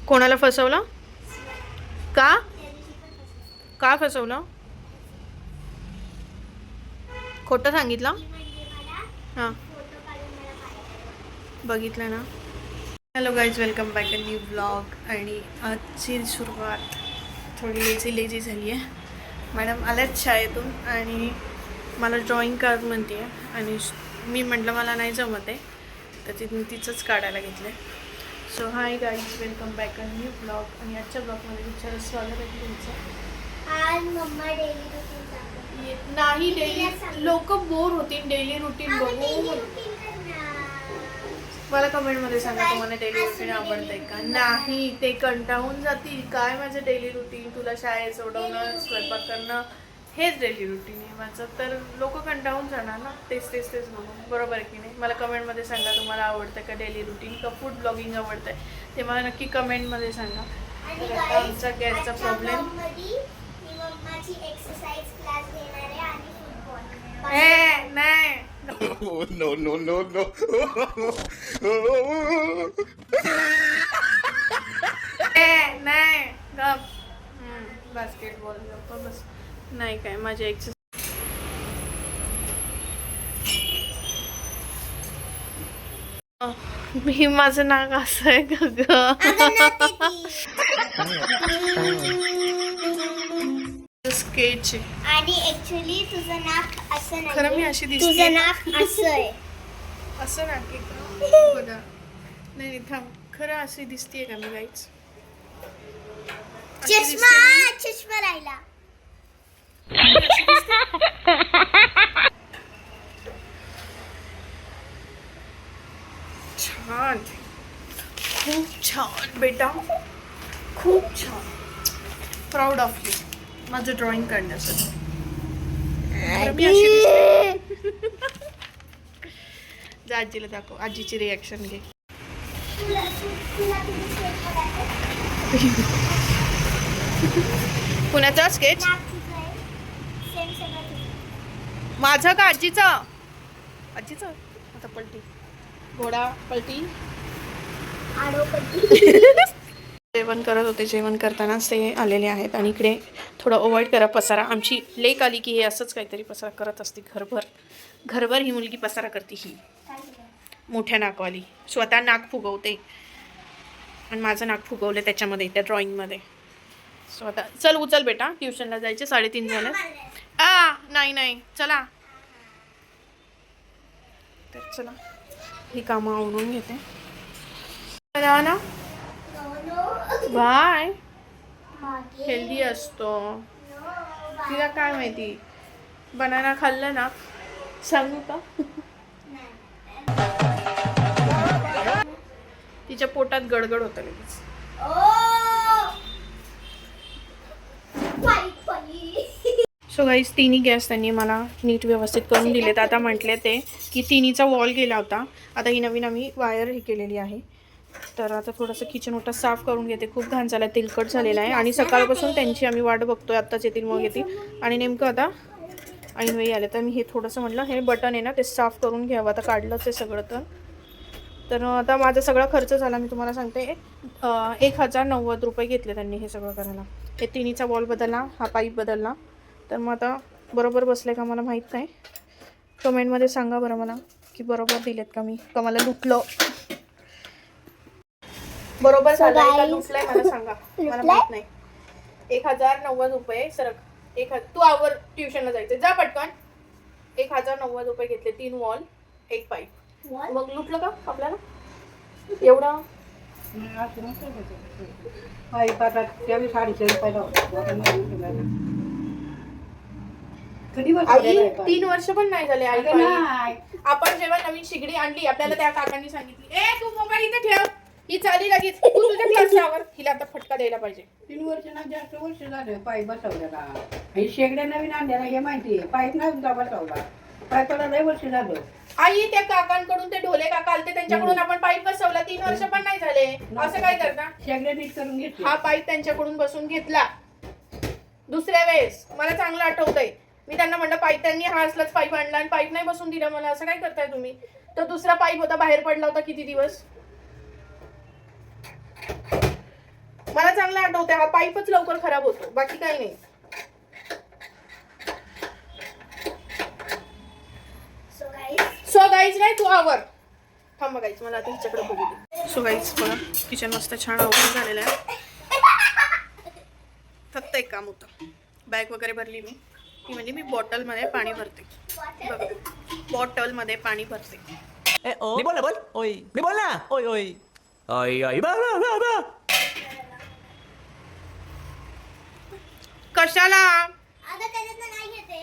कोणाला फसवलं? का का फसवलं? खोटं सांगितलं? हां, बघितलं ना. Hello guys, welcome back a new blog. आणि आजची सुरुवात थोडी लेझी झाली आहे. मॅडम आल्यात शाळेतून आणि मला ड्रॉइंग काढ म्हणते आहे आणि मी म्हटलं मला नाही जमत आहे, तर तिचंच काढायला घेतलं आहे. So hi guys, welcome back a new blog. आणि आजच्या ब्लॉगमध्ये तुमचं स्वागत आहे तुमचं. आज मम्मा डेली रुटीन नाही, डेली लोक बोर होतील डेली रुटीन बघून. मला कमेंटमध्ये सांगा तुम्हाला डेली रुटीन आवडतंय का नाही. ते कंटाळून जातील. काय माझं डेली रुटीन, तुला शाळेत सोडवणं, स्वयंपाक करणं, हेच डेली रुटीन आहे माझं. तर लोक कंटाळून जाणार ना, तेच बघून. बरोबर आहे की नाही? मला कमेंटमध्ये सांगा तुम्हाला आवडतं का डेली रुटीन, का फूड ब्लॉगिंग आवडतंय, ते मला नक्की कमेंटमध्ये सांगा. तर आता आमचा गॅसचा प्रॉब्लेम. नाही no. नाही गप. बास्केटबॉल गप्पा बस. नाही काय माझे एक्सरसाइज. मी माझं नाक असं आहे का ग? स्केच आणि ऍक्च्युली तुझं नाक असं नाही. खरं मी अशी दिसते. तुझं नाक असं आहे. असं नाक आहे का? बघा. नाही थांब, खरं अशी दिसतेय का मी गाईच? चष्मा राहिला. छान, खूप छान बेटा, खूप छान. प्राऊड ऑफ यू माझं ड्रॉइंग काढण्यासाठी. मी अशी दिसते. जा आजीला दाखव, आजीची रिॲक्शन घे. कुणाचा स्केच? माझं का आजीचं? आजीचं. आता पलटी, घोडा पलटी. जेवण करत होते. जेवण करतानाच ते आलेले आहेत. आणि इकडे थोडं अवॉइड करा पसारा. आमची लेक आली की हे असंच काहीतरी पसारा करत असते. घरभर ही मुलगी पसारा करते. ही मोठ्या नाकवाली स्वतः नाक फुगवते आणि माझं नाक फुगवलं त्याच्यामध्ये, त्या ड्रॉइंगमध्ये. स्वतः चल उचल बेटा, ट्युशनला जायचे. 3:30 झाले. नाही चला. तर चला, ही कामं आवडून घेते. ना बाय. हेल्दी असतो. तिला काय माहिती, बनाना खाल्लं ना. सांगू का? तिच्या पोटात गडगड होतं लगेच. सो गाईज, तिन्ही गॅस त्यांनी मला नीट व्यवस्थित करून दिलेत. आता म्हटले ते की तिन्हीचा वॉल गेला होता. आता ही नवीन आम्ही वायर ही केलेली आहे. तर आता थोडंसं किचन ओटा साफ करून घेते. खूप घाण झाला, तेलकट झालेला आहे. आणि सकाळपासून त्यांची आम्ही वाट बघतोय, आत्ताच येतील मग येतील. आणि नेमकं आता ऐनवेळी आले. तर मी हे थोडंसं म्हटलं, हे बटन आहे ना, ते साफ करून घ्यावं. आता काढलंच आहे सगळं. तर आता माझा सगळा खर्च झाला. मी तुम्हाला सांगते, 1090 रुपये घेतले त्यांनी हे सगळं करायला. हे तिन्हीचा वॉल बदलला, हा पाईप बदलला. तर मग आता बरोबर बसले का मला माहीत नाही. कमेंटमध्ये सांगा बरं मला की बरोबर दिलेत का मी, का मला लुटलं. बरोबर झालं का लुटलंय मला सांगा, मला माहित नाही. 1090 रुपये सरक. तू आवर, ट्युशनला जायचं, जा पटकन. 1090 रुपये घेतले. 3 वॉल, 1 पाईप. मग लुटलं का आपल्याला एवढं? आई 3 वर्ष पण नाही झाले. आई आपण जेव्हा नवीन शिगडी आणली, आपल्याला त्या काकांनी सांगितली, तू मोबाईल इथे ठेव, ही चाली लगेच, तू तुझ्या क्लासवर. हिला आता फटका द्यायला पाहिजे. 3 वर्ष ना जास्त वर्ष झालं पाईप बसवल्याला. हे शेगड्या नवीन आणल्याला हे माहिती आहे. पाईप नाही बसवला. पाईपाला लय वर्ष झालं. आई त्या काकांकडून, ते ढोले काका आलते त्यांच्याकडून आपण पाईप बसवला. 3 वर्ष पण नाही झाले. असं काय करता? शेगड्या नीट करून घेतली. हा पाईप त्यांच्याकडून बसून घेतला दुसऱ्या वेळेस. मला चांगलं आठवतंय. मी त्यांना म्हणलं पाईप, त्यांनी हा असलाच पाईप आणला आणि पाईप नाही बसून दिला मला. असं काय करताय तुम्ही? तर दुसरा पाईप होता, बाहेर पडला होता किती दिवस. मला चांगलं आठवते, हा पाईपच लवकर खराब होतो, बाकी काही नाही. सो गाईज नाही, तू आवर. थांबा गाईज, मला आता हिच्याकडे बघू दे. सो गाईज बघा, किचन मस्त छान आवरून झालेलं आहे. फक्त एक काम होतं, बॅग वगैरे भरली मी, ती म्हणजे मी बॉटलमध्ये पाणी भरते. बघा, बॉटलमध्ये पाणी भरते. Ni bola, bol. Oi. Ni bola. Oi, oi. Oi, oi. Va, va, va, va. कशाला? आता त्याच्यात नाही घेते.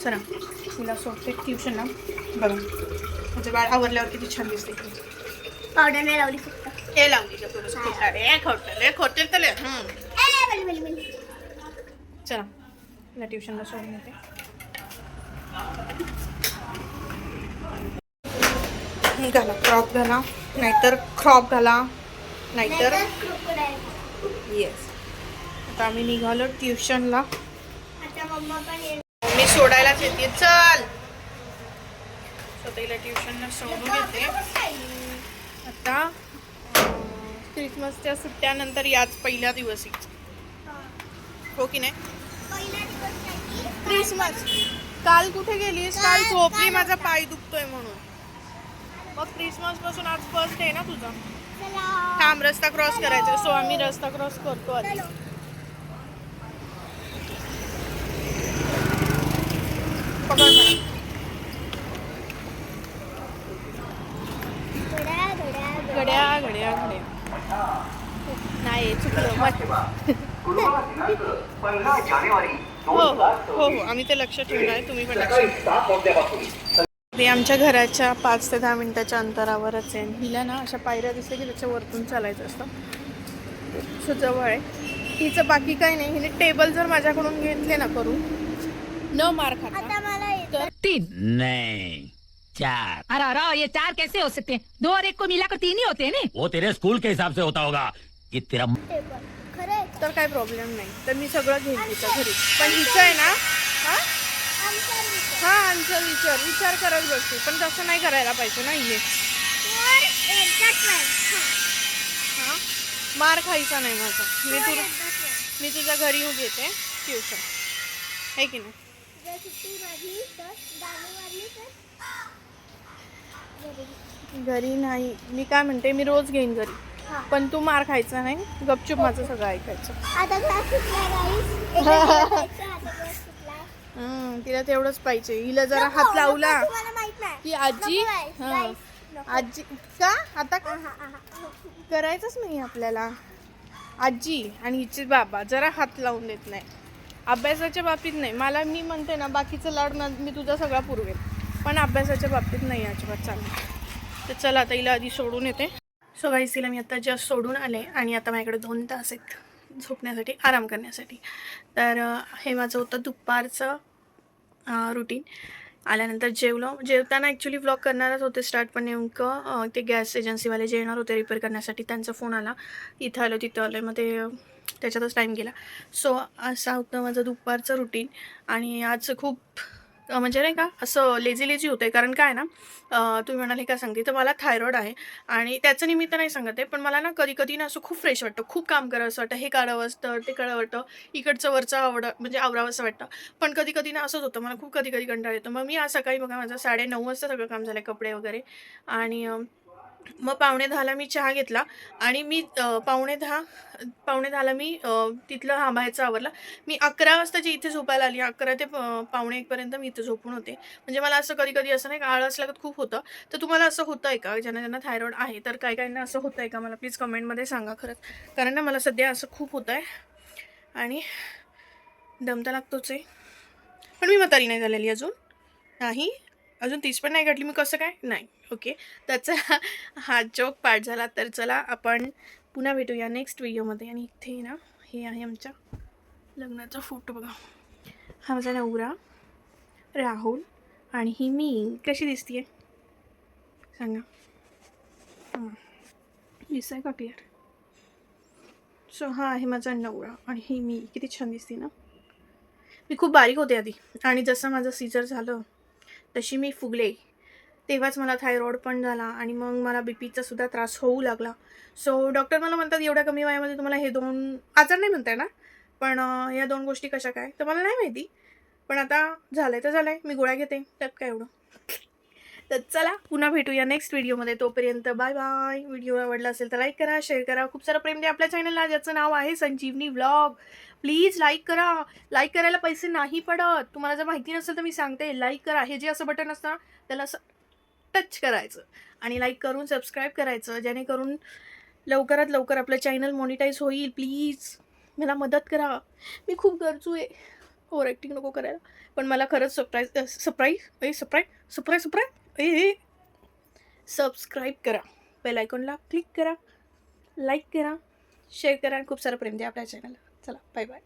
चला तिला सोडते ट्युशनला. बघा म्हणजे बाळ आवरल्यावर किती छान दिसते. पावडर नाही लावली फक्त. हे लावली का थोडंसं खोटाडे खोटे तले. चला तिला ट्युशनला सोडून येते. घाला क्रॉप घाला, नाहीतर क्रॉप घाला, नाहीतर येस. आता आम्ही निघालो ट्युशनला. आता मम्मा पण येईल. मी सोडायलाच येते. चल स्वतःला ट्युशनला सोडून येते. आता क्रिसमसच्या सुट्ट्यानंतर याच पहिल्या दिवशी, हो की नाही? क्रिसमस. काल कुठे गेलीस? काल झोपली, माझा पाय दुखतोय म्हणून. मग क्रिसमस पासून आज फर्स्ट डे ना तुझा. थांब, रस्ता क्रॉस करायचा. सो आम्ही रस्ता क्रॉस करतो आधी. पकड मला. घड्या घड्या घड्या नाही चुकलं मत. हो हो हो, आम्ही ते लक्ष ठेवणार आहे, तुम्ही पण लक्ष ठेवा. ते आमच्या घराच्या 5 ते 10 मिनिटाच्या अंतरावरच आहे. हिला ना अशा पायऱ्या दिसल्या की त्याच्या वरतून चालायचं असतं. सो जवळ आहे. हिचं बाकी काही नाही. हिने टेबल जर माझ्याकडून घेतले ना करून, न मार खाता, आता मला येतं. 3 नहीं. 4. अरे ये 4 कैसे हो सकते हैं? 2 और 1 को मिलाकर 3 ही होते हैं ना. वो तेरे स्कूल के हिसाब से होता होगा. कि तेरा टेबल. खरं आहे. तर काय प्रॉब्लेम नाही. तर मी सगळं घेईन तिच्या घरी. पण हिचं आहे ना, हा आमचा विचार. हा आमचा विचार करत बसते. पण तसं नाही करायला पाहिजे ना. ये वर एकदाच नाही. हा मार खायचा नाही माझा. वर एकदाच नाही. मी तुझ्या घरी येऊ घेते ट्युशन, आहे की नाही? जर सुट्टी मारली तर गाणी मारली तर घरी नाही. मी काय म्हणते, मी रोज घेईन घरी, हा. पण तू मार खायचा नाही. गपचूप माझं सगळं ऐकायचं. आता क्लास सुटला गाईस. तिला तेवढंच पाहिजे. हिला जरा हात लावला तुम्हाला माहित नाही. की आजी, नको हा, guys, नको. आजी का आता आहा. करायचंच नाही आपल्याला. आजी आणि हिचे बाबा जरा हात लावून देत नाही. अभ्यासाच्या बाबतीत नाही. मी म्हणते ना, बाकीचं लाड मी तुझा सगळा पुरवेल, पण अभ्यासाच्या बाबतीत नाही अजिबात चाललं. तर चला आता हिला आधी सोडून येते. सो गाईस तिला मी आता जस्ट सोडून आले आणि आता माझ्याकडे 2 तास आहेत झोपण्यासाठी, आराम करण्यासाठी. तर हे माझं होतं दुपारचं रुटीन. आल्यानंतर जेवताना ॲक्च्युली व्लॉग करणारच होते स्टार्ट, पण नेमकं ते गॅस एजन्सीवाले जे येणार होते रिपेअर करण्यासाठी, त्यांचा फोन आला. इथं आलं तिथं आलं, मग ते त्याच्यातच टाईम गेला. सो असं होतं माझं दुपारचं रुटीन. आणि आज खूप म्हणजे नाही का असं लेझी होतं आहे. कारण काय ना, तुम्ही म्हणाले काय सांगते, तर मला थायरॉइड आहे आणि त्याचं निमित्त नाही सांगत आहे, पण मला ना कधी ना असं खूप फ्रेश वाटतं, खूप काम करावं असं वाटतं, हे काढावं असतं, ते करावं वाटतं, इकडचं वरचं म्हणजे आवरावं असं वाटतं. पण कधी ना असंच होतं, मला खूप कधी कंटाळा येतो. मग मी आज सकाळी बघा, माझं 9:30 वाजता सगळं काम झालं, कपडे वगैरे. आणि मग 9:45ला मी चहा घेतला आणि मी 9:30ला मी तिथलं बाहेरचं आवरलं. मी 11 वाजता जी इथे झोपायला आली, 11 ते 12:45 मी इथे झोपून होते. म्हणजे मला असं कधी असं नाही का आळस लागत खूप होतं. तर तुम्हाला असं होतं आहे का? ज्यांना थायरॉइड आहे, तर काहींना असं होतं आहे का? मला प्लीज कमेंटमध्ये सांगा खरंच. कारण ना मला सध्या असं खूप होतं आहे आणि दम तर लागतोच आहे. पण मी म्हातारी नाही झालेली अजून. नाही, अजून 30 पण नाही गाठली मी. कसं काय? नाही. ओके, त्याचा हा जोक पाठ झाला. तर चला आपण पुन्हा भेटूया नेक्स्ट व्हिडिओमध्ये. आणि इथे ना हे आहे आमच्या लग्नाचा फोटो बघा. हा माझा नवरा राहुल आणि ही मी. कशी दिसतीये सांगा? दिसतंय का क्लिअर? सो हा आहे माझा नवरा आणि ही मी. किती छान दिसते ना. मी खूप बारीक होते आधी, आणि जसं माझं सीझर झालं तशी मी फुगले. तेव्हाच मला थायरॉइड पण झाला आणि मग मला बी पीचा सुद्धा त्रास होऊ लागला. सो डॉक्टर मला म्हणतात एवढ्या कमी वयामध्ये तुम्हाला हे 2 आजार नाही म्हणता येणार, पण या 2 गोष्टी कशा काय तर मला नाही माहिती. पण आता झालं तर झालं आहे, मी गोळ्या घेते, त्यात काय एवढं. तर चला पुन्हा भेटूया नेक्स्ट व्हिडिओमध्ये. तोपर्यंत बाय बाय. व्हिडिओ आवडला असेल तर लाईक करा, शेअर करा, खूप सारं प्रेम द्या आपल्या चॅनलला ज्याचं नाव आहे संजीवनी व्लॉग. प्लीज लाईक करा. लाईक करायला पैसे नाही पडत. तुम्हाला जर माहिती नसेल तर मी सांगते, लाईक करा. हे जे असं बटन असतं ना त्याला असं टच करायचं आणि लाईक करून सबस्क्राईब करायचं, जेणेकरून लवकरात लवकर आपलं चॅनल मॉनिटाईज होईल. प्लीज मला मदत करा, मी खूप गरजू आहे. ओव्हर ॲक्टिंग नको करायला, पण मला खरंच सबस्क्राईब करा, बेल आयकॉनला क्लिक करा, लाईक करा, शेअर करा आणि खूप सारं प्रेम द्या आपल्या चॅनलला. चला बाय बाय.